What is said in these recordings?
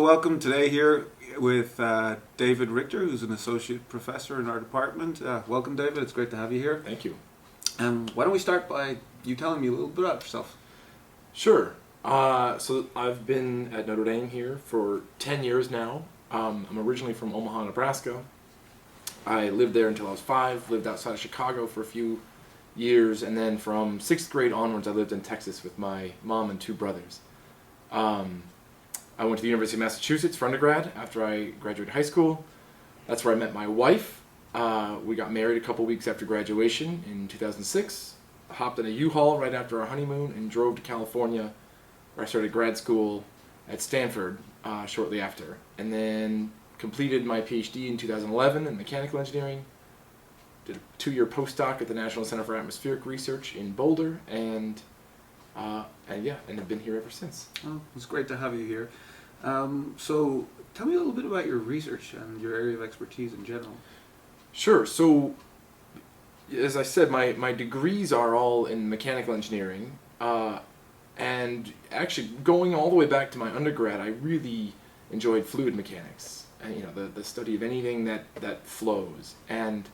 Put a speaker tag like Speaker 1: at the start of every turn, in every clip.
Speaker 1: welcome today here with David Richter, who's an associate professor in our department. Welcome, David. It's great to have you here.
Speaker 2: Thank you.
Speaker 1: Why don't we start by you telling me a little bit about yourself?
Speaker 2: Sure. So I've been at Notre Dame here for 10 years now. I'm originally from Omaha, Nebraska. I lived there until I was 5, lived outside of Chicago for a few years, and then from 6th grade onwards I lived in Texas with my mom and 2 brothers. I went to the University of Massachusetts for undergrad after I graduated high school. That's where I met my wife. We got married a couple weeks after graduation in 2006. Hopped in a U-Haul right after our honeymoon and drove to California, where I started grad school at Stanford shortly after. And then completed my PhD in 2011 in mechanical engineering. Did a 2-year postdoc at the National Center for Atmospheric Research in Boulder, and have been here ever since.
Speaker 1: Oh, it's great to have you here. So tell me a little bit about your research and your area of expertise in general.
Speaker 2: Sure. So, as I said, my degrees are all in mechanical engineering, and actually going all the way back to my undergrad, I really enjoyed fluid mechanics, and the study of anything that flows. And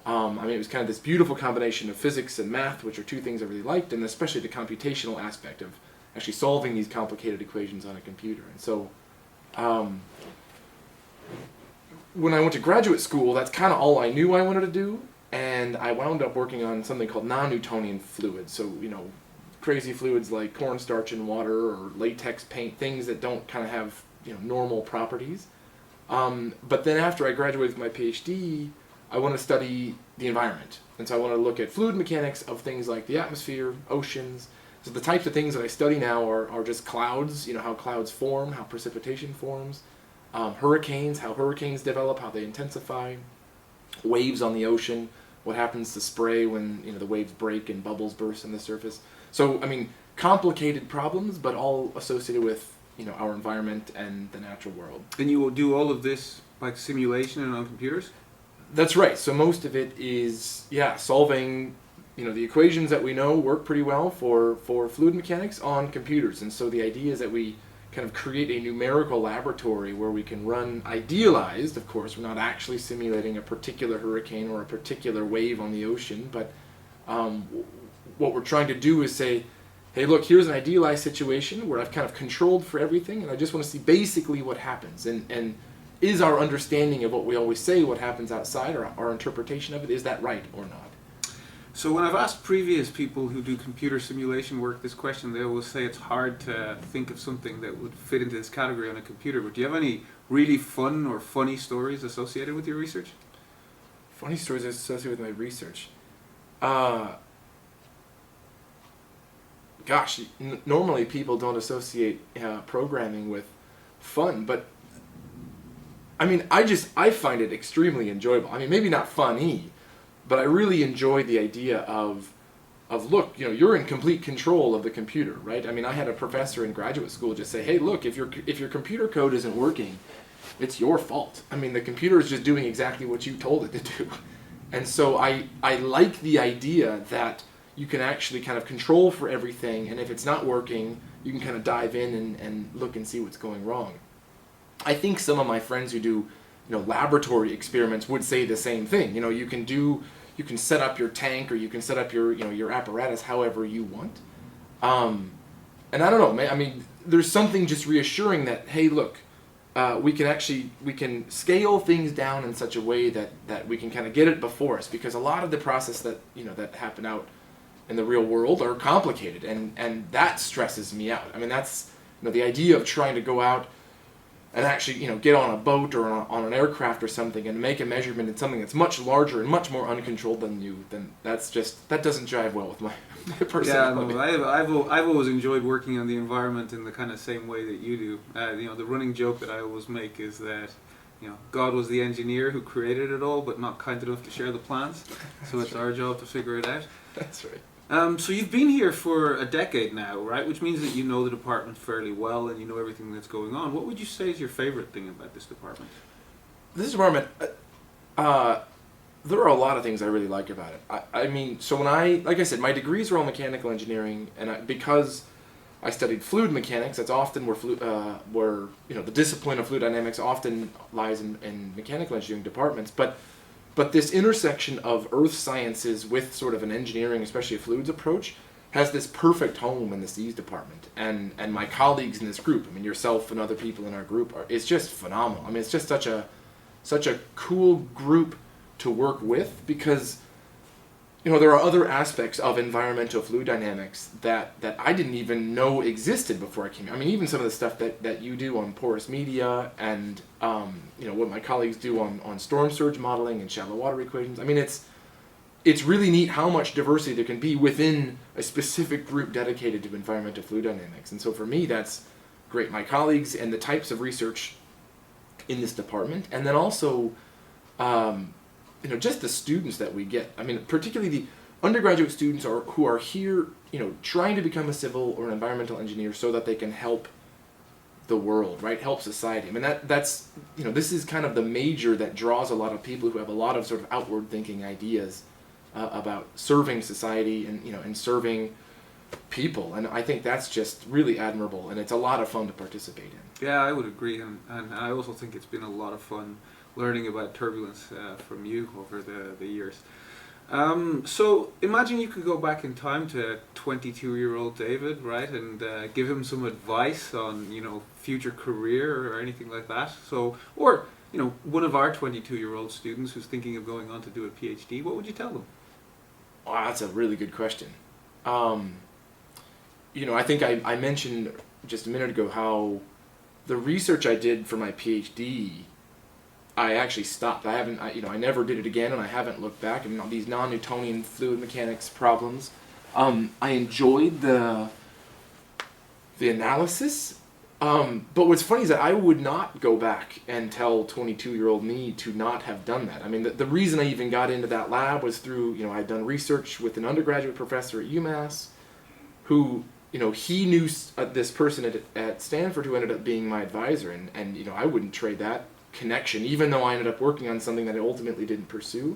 Speaker 2: it was kind of this beautiful combination of physics and math, which are 2 things I really liked, and especially the computational aspect of actually solving these complicated equations on a computer. And so when I went to graduate school, that's kind of all I knew I wanted to do, and I wound up working on something called non-Newtonian fluids. So, crazy fluids like cornstarch and water or latex paint, things that don't kind of have, normal properties. But then after I graduated with my PhD, I want to study the environment. And so I want to look at fluid mechanics of things like the atmosphere, oceans. So the types of things that I study now are just clouds, how clouds form, how precipitation forms, hurricanes, how hurricanes develop, how they intensify, waves on the ocean, what happens to spray when the waves break and bubbles burst on the surface. So, complicated problems, but all associated with our environment and the natural world.
Speaker 1: And you will do all of this by simulation and on computers?
Speaker 2: That's right. So most of it is, solving, the equations that we know work pretty well for fluid mechanics on computers. And so the idea is that we kind of create a numerical laboratory where we can run idealized, of course, we're not actually simulating a particular hurricane or a particular wave on the ocean, but what we're trying to do is say, hey, look, here's an idealized situation where I've kind of controlled for everything, and I just want to see basically what happens. And is our understanding of what we always say, what happens outside, or our interpretation of it, is that right or not?
Speaker 1: So when I've asked previous people who do computer simulation work this question, they always say it's hard to think of something that would fit into this category on a computer. But do you have any really fun or funny stories associated with your research?
Speaker 2: Funny stories associated with my research? Normally people don't associate programming with fun, but I find it extremely enjoyable. Maybe not funny, but I really enjoy the idea of look, you're in complete control of the computer, right? I had a professor in graduate school just say, hey, look, if your computer code isn't working, it's your fault. The computer is just doing exactly what you told it to do. And so I like the idea that you can actually kind of control for everything, and if it's not working, you can kind of dive in and look and see what's going wrong. I think some of my friends who do, laboratory experiments would say the same thing. You can set up your tank, or you can set up your apparatus however you want. And I don't know, there's something just reassuring that, hey, look, we can scale things down in such a way that we can kind of get it before us, because a lot of the process that happen out in the real world are complicated, and that stresses me out. That's the idea of trying to go out and actually get on a boat or on an aircraft or something and make a measurement in something that's much larger and much more uncontrolled than you. Then that doesn't jive well with my personality.
Speaker 1: Yeah, no, I've always enjoyed working on the environment in the kind of same way that you do. The running joke that I always make is that God was the engineer who created it all, but not kind enough to share the plans. So it's our job to figure it out.
Speaker 2: That's right.
Speaker 1: So you've been here for a decade now, right? Which means that you know the department fairly well and you know everything that's going on. What would you say is your favorite thing about this department?
Speaker 2: This department, there are a lot of things I really like about it. So when like I said, my degrees are all mechanical engineering, and because I studied fluid mechanics. That's often where the discipline of fluid dynamics often lies in mechanical engineering departments. But this intersection of earth sciences with sort of an engineering, especially a fluids approach, has this perfect home in the Seas department. And my colleagues in this group, I mean yourself and other people in our group, it's just phenomenal. I mean it's just such a cool group to work with, because there are other aspects of environmental fluid dynamics that I didn't even know existed before I came here. I mean, even some of the stuff that you do on porous media and, what my colleagues do on storm surge modeling and shallow water equations. I mean, it's really neat how much diversity there can be within a specific group dedicated to environmental fluid dynamics. And so for me, that's great. My colleagues and the types of research in this department, and then also, just the students that we get. I mean, particularly the undergraduate students who are here, trying to become a civil or an environmental engineer so that they can help the world, right? Help society. I mean, that's this is kind of the major that draws a lot of people who have a lot of sort of outward thinking ideas about serving society and serving people. And I think that's just really admirable, and it's a lot of fun to participate in.
Speaker 1: Yeah, I would agree, and I also think it's been a lot of fun learning about turbulence from you over the years. So imagine you could go back in time to 22-year-old David, right, and give him some advice on future career or anything like that. So, or one of our 22-year-old students who's thinking of going on to do a PhD, what would you tell them?
Speaker 2: Wow, that's a really good question. I think I mentioned just a minute ago how the research I did for my PhD, I actually stopped. I never did it again, and I haven't looked back. I mean, all these non-Newtonian fluid mechanics problems. I enjoyed the analysis, but what's funny is that I would not go back and tell 22-year-old me to not have done that. I mean, the reason I even got into that lab was through, I'd done research with an undergraduate professor at UMass, who, he knew this person at Stanford who ended up being my advisor, and I wouldn't trade that connection, even though I ended up working on something that I ultimately didn't pursue.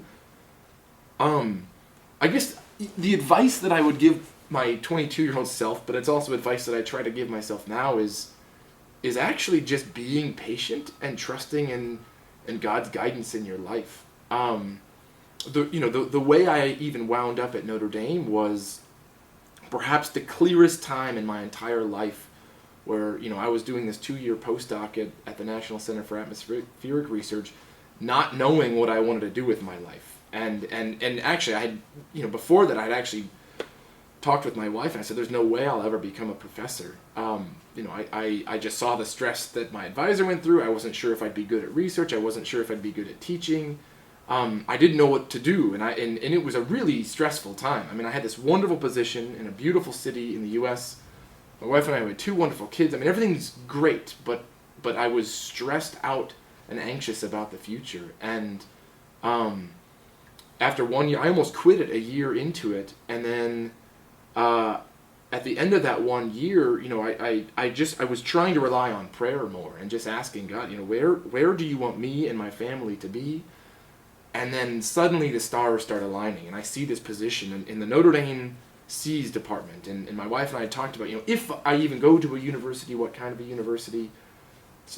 Speaker 2: I guess the advice that I would give my 22-year-old self, but it's also advice that I try to give myself now, is actually just being patient and trusting in God's guidance in your life. The way I even wound up at Notre Dame was perhaps the clearest time in my entire life, where I was doing this 2-year postdoc at the National Center for Atmospheric Research, not knowing what I wanted to do with my life. And actually, I had, before that, I'd actually talked with my wife, and I said, there's no way I'll ever become a professor. I just saw the stress that my advisor went through. I wasn't sure if I'd be good at research. I wasn't sure if I'd be good at teaching. I didn't know what to do, and it was a really stressful time. I mean, I had this wonderful position in a beautiful city in the U.S., my wife and I had 2 wonderful kids. I mean, everything's great, but I was stressed out and anxious about the future. And after 1 year, I almost quit it a year into it. And then at the end of that 1 year, I was trying to rely on prayer more and just asking God, where do you want me and my family to be? And then suddenly the stars start aligning, and I see this position in the Notre Dame Seas department, and my wife and I had talked about, if I even go to a university, what kind of a university?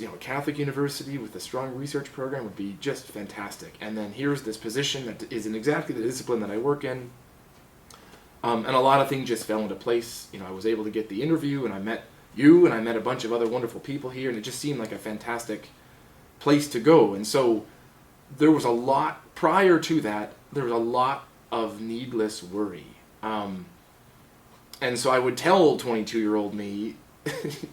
Speaker 2: A Catholic university with a strong research program would be just fantastic. And then here's this position that is in exactly the discipline that I work in, and a lot of things just fell into place. I was able to get the interview, and I met you, and I met a bunch of other wonderful people here, and it just seemed like a fantastic place to go. And so there was a lot, prior to that, there was a lot of needless worry. And so I would tell 22-year-old me,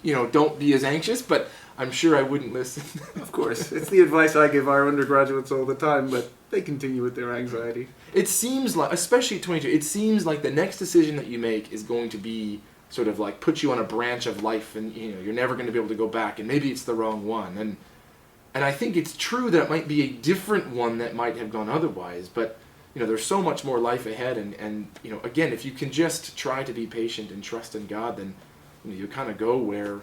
Speaker 2: don't be as anxious, but I'm sure I wouldn't listen.
Speaker 1: Of course. It's the advice I give our undergraduates all the time, but they continue with their anxiety.
Speaker 2: It seems like, especially at 22, it seems like the next decision that you make is going to be sort of like put you on a branch of life, and you're never going to be able to go back, and maybe it's the wrong one. And I think it's true that it might be a different one that might have gone otherwise, but there's so much more life ahead, and again, if you can just try to be patient and trust in God, then you kind of go where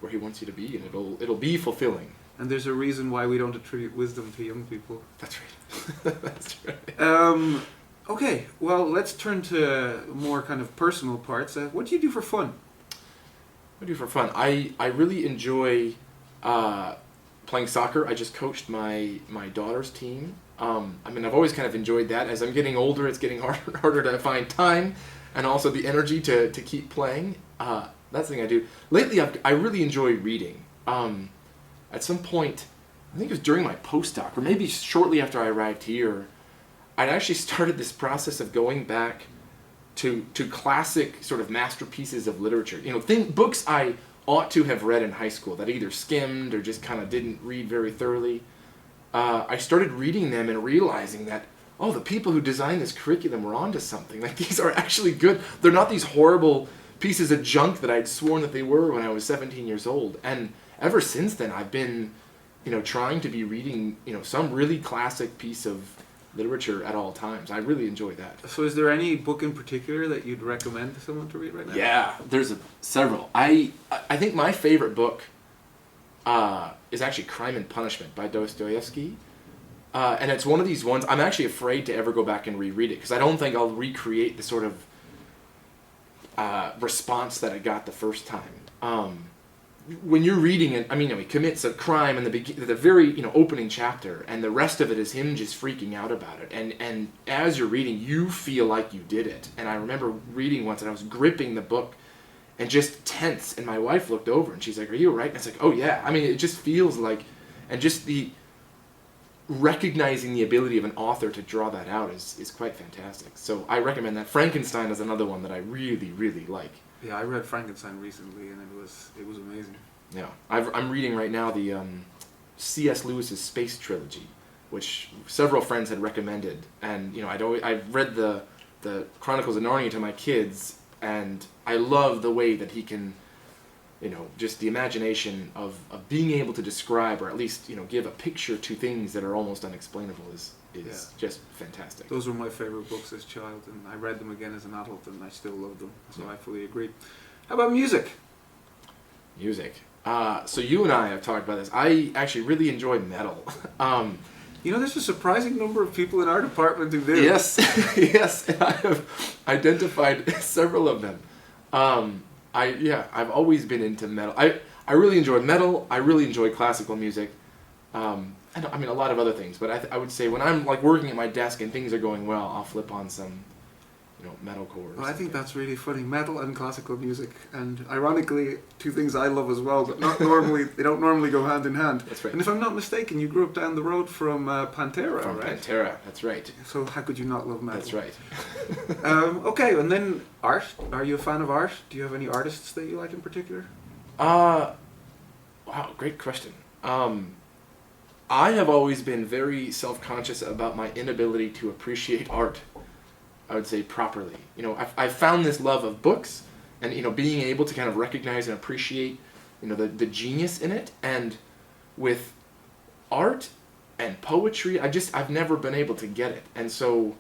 Speaker 2: He wants you to be, and it'll be fulfilling.
Speaker 1: And there's a reason why we don't attribute wisdom to young people.
Speaker 2: That's right. That's right.
Speaker 1: Okay, well, let's turn to more kind of personal parts. What do you do for fun?
Speaker 2: I do for fun. I really enjoy playing soccer. I just coached my daughter's team. I mean, I've always kind of enjoyed that. As I'm getting older, it's getting harder and harder to find time and also the energy to keep playing. That's the thing I do. Lately, I really enjoy reading. At some point, I think it was during my postdoc, or maybe shortly after I arrived here, I'd actually started this process of going back to classic sort of masterpieces of literature. You know, books I ought to have read in high school that I either skimmed or just kind of didn't read very thoroughly. I started reading them and realizing that, oh, the people who designed this curriculum were onto something. Like, these are actually good. They're not these horrible pieces of junk that I'd sworn that they were when I was 17 years old. And ever since then, I've been, you know, trying to be reading, you know, some really classic piece of literature at all times. I really enjoy that.
Speaker 1: So is there any book in particular that you'd recommend to someone to read right now?
Speaker 2: Yeah, there's several. I think my favorite book is actually Crime and Punishment by Dostoevsky. And it's one of these ones, I'm actually afraid to ever go back and reread it, because I don't think I'll recreate the sort of response that I got the first time. When you're reading it, I mean, you know, he commits a crime in the very, you know, opening chapter, and the rest of it is him just freaking out about it. And as you're reading, you feel like you did it. And I remember reading once, and I was gripping the book and just tense, and my wife looked over, and she's like, "Are you all right?" And it's like, "Oh yeah." I mean, it just feels like, and just the recognizing the ability of an author to draw that out is quite fantastic. So I recommend that. Frankenstein is another one that I really, really like.
Speaker 1: Yeah, I read Frankenstein recently, and it was amazing.
Speaker 2: Yeah, I'm reading right now the C.S. Lewis's Space Trilogy, which several friends had recommended, and you know, I've read the Chronicles of Narnia to my kids, and I love the way that he can, you know, just the imagination of being able to describe, or at least, you know, give a picture to things that are almost unexplainable is just fantastic.
Speaker 1: Those were my favorite books as a child, and I read them again as an adult, and I still love them. So I fully agree. How about music?
Speaker 2: Music. So you and I have talked about this. I actually really enjoy metal.
Speaker 1: You know, there's a surprising number of people in our department who do.
Speaker 2: Yes, yes, and I have identified several of them. I've always been into metal. I really enjoy metal. I really enjoy classical music. I mean, a lot of other things, but I would say when I'm like working at my desk and things are going well, I'll flip on some, you know, metalcore.
Speaker 1: Well, I think that's really funny. Metal and classical music, and ironically, two things I love as well, but not normally. They don't normally go hand in hand.
Speaker 2: That's right.
Speaker 1: And if I'm not mistaken, you grew up down the road from Pantera,
Speaker 2: From
Speaker 1: right?
Speaker 2: Pantera, that's right.
Speaker 1: So how could you not love metal?
Speaker 2: That's right.
Speaker 1: Okay, and then art. Are you a fan of art? Do you have any artists that you like in particular?
Speaker 2: Wow, great question. I have always been very self-conscious about my inability to appreciate art, I would say, properly. You know, I've found this love of books and, you know, being able to kind of recognize and appreciate, you know, the genius in it. And with art and poetry, I've never been able to get it. And so,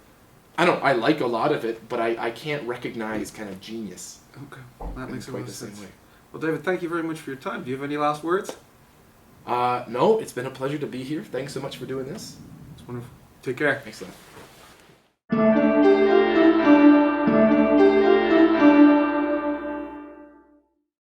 Speaker 2: I like a lot of it, but I can't recognize kind of genius.
Speaker 1: Okay, that makes a lot
Speaker 2: quite
Speaker 1: of
Speaker 2: the same
Speaker 1: sense.
Speaker 2: way.
Speaker 1: Well, David, thank you very much for your time. Do you have any last words?
Speaker 2: No, it's been a pleasure to be here. Thanks so much for doing this.
Speaker 1: It's wonderful. Take care.
Speaker 2: Excellent.